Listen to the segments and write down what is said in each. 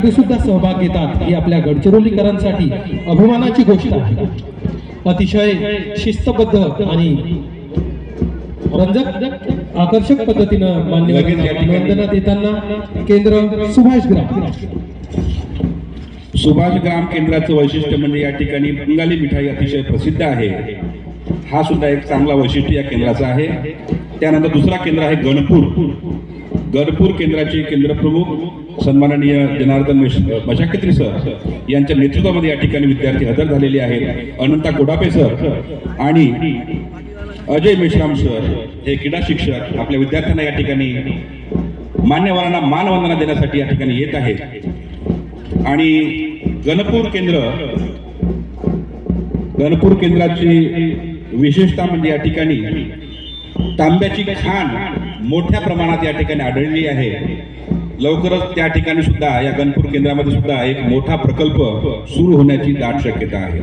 ते सुद्धा सहभाग घेतात ही आपल्या गडचिरोलीकरांसाठी अभिमानाची गोष्ट आहे। अतिशय शिस्तबद्ध आणि रंजक आकर्षक पद्धतीनं मान्यवरांना वंदना देताना केंद्र सुभाष ग्राम केंद्राचं वैशिष्ट्य म्हणजे या ठिकाणी बंगाली मिठाई अतिशय प्रसिद्ध आहे। हा सुद्धा एक चांगला वैशिष्ट्य या केंद्राचा आहे। त्यानंतर दुसरा केंद्र आहे गणपूर केंद्राचे केंद्रप्रमुख सन्माननीय जनार्दन मशाकत्री सर यांच्या नेतृत्वामध्ये या ठिकाणी विद्यार्थी हजर झालेले आहेत। अनंता कोडापे सर आणि अजय मेश्राम सर हे क्रीडा शिक्षक आपल्या विद्यार्थ्यांना या ठिकाणी मान्यवरांना मानवंदना देण्यासाठी या ठिकाणी येत आहेत। आणि गणपूर केंद्राची विशेषता म्हणजे या ठिकाणी तांब्याची खाण मोठ्या प्रमाणात या ठिकाणी आढळली आहे। लवकरच त्या ठिकाणी सुद्धा या गणपूर केंद्रामध्ये सुद्धा एक मोठा प्रकल्प सुरू होण्याची दाट शक्यता आहे।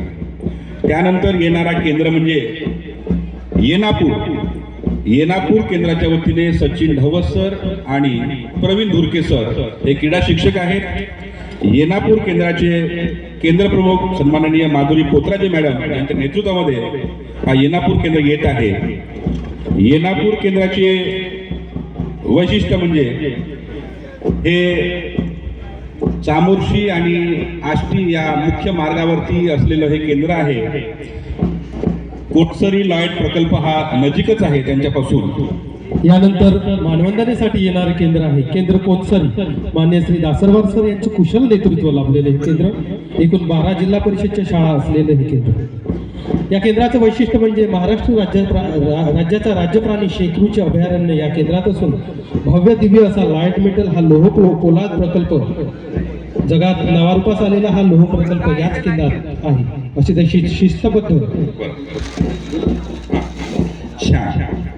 त्यानंतर येणारा केंद्र म्हणजे येनापूर केंद्राच्या वतीने सचिन ढवस सर आणि प्रवीण धुरके सर हे क्रीडा शिक्षक आहेत। येनापूर केंद्राचे केंद्रप्रमुख सन्माननीय माधुरी पोत्राजे मॅडम यांच्या नेतृत्वामध्ये हा येनापूर केंद्र येत आहे। येनापूर केंद्राचे वैशिष्ट्य म्हणजे हे चामोर्शी आणि आष्टी या मुख्य मार्गावरती असलेलं हे केंद्र आहे। कोटसरी लॉयड प्रकल्प हा नजीकच आहे त्यांच्यापासून। यानंतर मानवंदनेसाठी येणारे केंद्र आहे केंद्र कोतसरी मान्य श्री दासरवार सर यांचे कुशल नेतृत्व लाभलेले हे केंद्र। एकूण 12 जिल्हा परिषदच्या शाळा असलेले हे केंद्र। या केंद्राचं वैशिष्ट्य म्हणजे महाराष्ट्र राज्याचा राज्यप्राणी शेकरूचे अभयारण्य या केंद्रात असून भव्य दिव्य असा लाईट मेटल हा लोह पोलाद प्रकल्प जगात नावारूपास आलेला हा लोह प्रकल्प याच केंद्रात आहे अशी त्याची शिस्तबद्ध।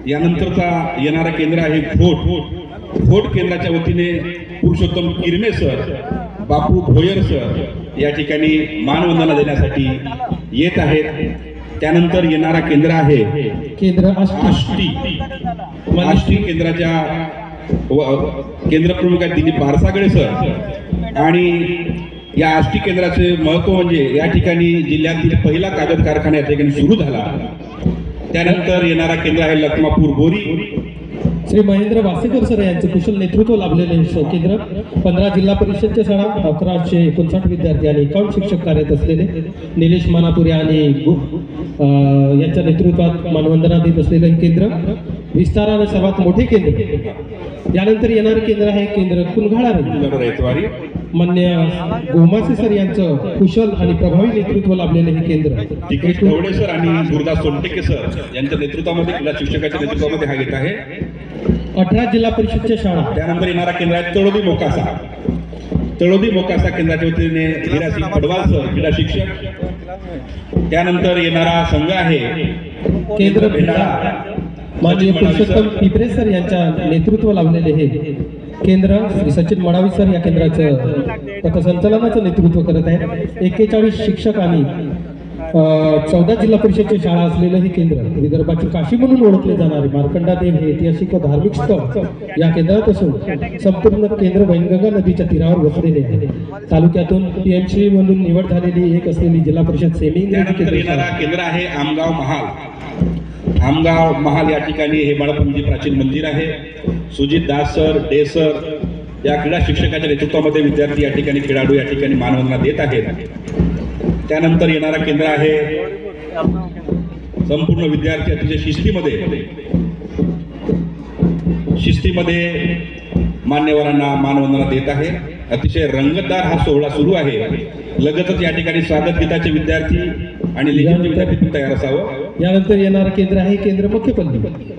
यानंतरचा येणारा केंद्र आहे फोर्ट केंद्राच्या वतीने पुरुषोत्तम किरमे सर बापू भोयर सर या ठिकाणी मानवंदना देण्यासाठी येत आहेत। त्यानंतर येणारा केंद्र आहे केंद्र आष्टी केंद्राच्या केंद्रप्रमुख आहेत दिलीप बारसागळे सर। आणि या आष्टी केंद्राचे महत्व म्हणजे या ठिकाणी जिल्ह्यातील पहिला कागद कारखाना या ठिकाणी सुरू झाला। त्यानंतर येणारा केंद्र आहे लखमापूर बोरी श्री महेंद्र वासेकर सर यांचे कुशल नेतृत्व लाभलेले केंद्र। 15 जिल्हा परिषदच्या शाळा 1159 विद्यार्थी आणि 51 शिक्षक कार्यरत असलेले निलेश मानापुरे आणि यांच्या नेतृत्वात मानवंदना देत असलेले हे केंद्र विस्ताराने सर्वात मोठे केंद्र। यानंतर येणारे केंद्र आहे केंद्र कुंभाळा मान्य गोमासे सर यांचं कुशल आणि प्रभावी नेतृत्व लाभलेले हे केंद्र। सर आणि गुरुदास सोनटेके सर यांच्या नेतृत्वामध्ये क्रीडा शिक्षकाच्या नेतृत्वामध्ये हा येत आहे। 18 जिल्हा परिषदच्या शाळा। त्यानंतर येणारा केंद्र आहे तळोदी मोकासा केंद्राच्या वतीने हिरासिंग पडवाल सर क्रीडा शिक्षक। त्यानंतर येणारा संघ आहे केंद्र भेंडाळा माननीय पुरुषोत्तम पिपरे सर यांच्या नेतृत्व लाभलेले हे केंद्र। श्री सचिन मडावी सर या केंद्राचं पथसंचलनाचं नेतृत्व करत आहेत। 41 शिक्षक आणि 14 जिल्हा परिषदच्या शाळा असलेलं हे केंद्र विदर्भाची काशी म्हणून ओळखले जाणारे मार्कंडादेव हे ऐतिहासिक व धार्मिक स्थळ या केंद्रात असून संपूर्ण केंद्र वैनगंगा नदीच्या तीरावर वसलेले आहे। तालुक्यातून PMC म्हणून निवड झालेली एक असलेली जिल्हा परिषद सेमी केंद्र आहे आमगाव महाल या ठिकाणी हे बाळपणजी प्राचीन मंदिर आहे। Sujit Das sir day sir या क्रीडा शिक्षकाच्या नेतृत्वामध्ये विद्यार्थी या ठिकाणी खेळाडू या ठिकाणी मानवंदना देत आहेत। त्यानंतर येणारा केंद्र आहे संपूर्ण विद्यार्थी अतिशय शिस्तीमध्ये मान्यवरांना मानवंदना देत आहे। अतिशय रंगतदार हा सोहळा सुरू आहे। लगतच या ठिकाणी स्वागत गीताचे विद्यार्थी आणि लिहिण्याचे विद्यार्थी तयार असावं। यानंतर येणारं केंद्र आहे केंद्र मक्केपल्ली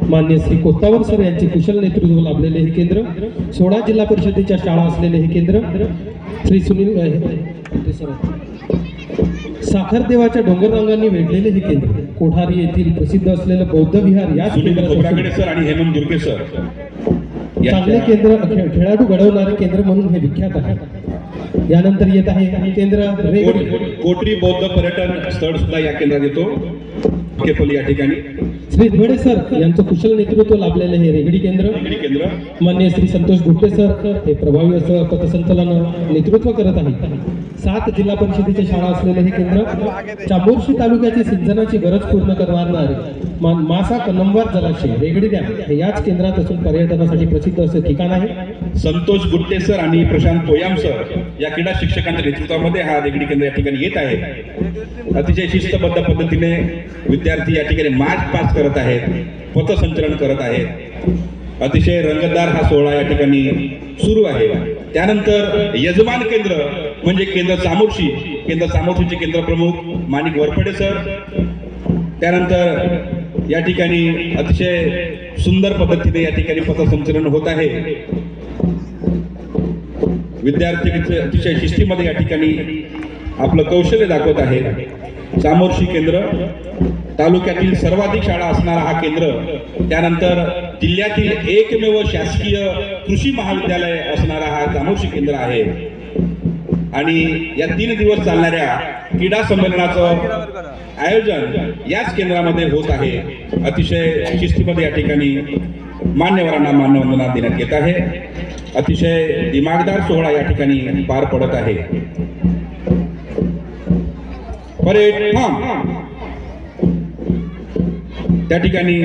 मान्य श्री कोत्तावर सर यांचे कुशल नेतृत्व लाभलेले हे केंद्र। 16 जिल्हा परिषदेच्या शाळा असलेले हे केंद्र। श्री सुनील साखरदेवाच्या डोंगररांगांनी वेढलेले हे केंद्र। कोठारी येथील प्रसिद्ध असलेलं बौद्ध विहार या सर आणि हेमंत दुर्गे सर चांगले केंद्र खेळाडू घडवणारे केंद्र म्हणून हे विख्यात आहे। यानंतर येत आहे केंद्र कोटरी बौद्ध पर्यटन स्थळ सुद्धा या केंद्रात येतो केपली या ठिकाणी। श्री ध्वडे सर यांचं कुशल नेतृत्व लाभलेले हे रेगडी केंद्र, केंद्र माननीय श्री संतोष गुप्ते सर हे प्रभावी असं पथसंचलन नेतृत्व करत आहेत. 7 जिल्हा परिषदेच्या शाळा असलेले हे केंद्र चामोर्शी तालुक्याची सिंचनाची गरज पूर्ण करणारे मासा कनंवार जलाशय रेगडी डॅम हे याच केंद्रात असून पर्यटनासाठी प्रसिद्ध असे ठिकाण आहे. संतोष गुट्टे सर आणि प्रशांत पोयाम सर या क्रीडा शिक्षकांच्या नेतृत्वामध्ये हा रेगडी केंद्र या ठिकाणी येत आहे. अतिशय शिस्तबद्ध पद्धतीने विद्यार्थी या ठिकाणी मार्च पास करत आहेत, पथसंचलन करत आहेत. अतिशय रंगतदार हा सोहळा या ठिकाणी सुरू आहे. त्यानंतर यजमान केंद्र म्हणजे केंद्र चामोर्शीचे केंद्र प्रमुख माणिक वरपडे सर. त्यानंतर या ठिकाणी अतिशय सुंदर पद्धतीने या ठिकाणी पथसंचलन होत आहे. विद्यार्थी अतिशय शिस्तीमध्ये या ठिकाणी आपलं कौशल्य दाखवत आहे. चामोर्शी केंद्र तालुक्यातील सर्वाधिक शाळा असणारा हा केंद्र, त्यानंतर जिल्ह्यातील एकमेव शासकीय कृषी महाविद्यालय असणारा हा चामोर्शी केंद्र आहे. आणि या 3 दिवस चालणाऱ्या क्रीडा संमेलनाचं आयोजन याच केंद्रामध्ये होत आहे. अतिशय शिस्तीमध्ये या ठिकाणी मान्यवरांना मानवंदना देण्यात येत आहे. अतिशय दिमागदार सोहळा या ठिकाणी पार पडत आहे. परेड त्या ठिकाणी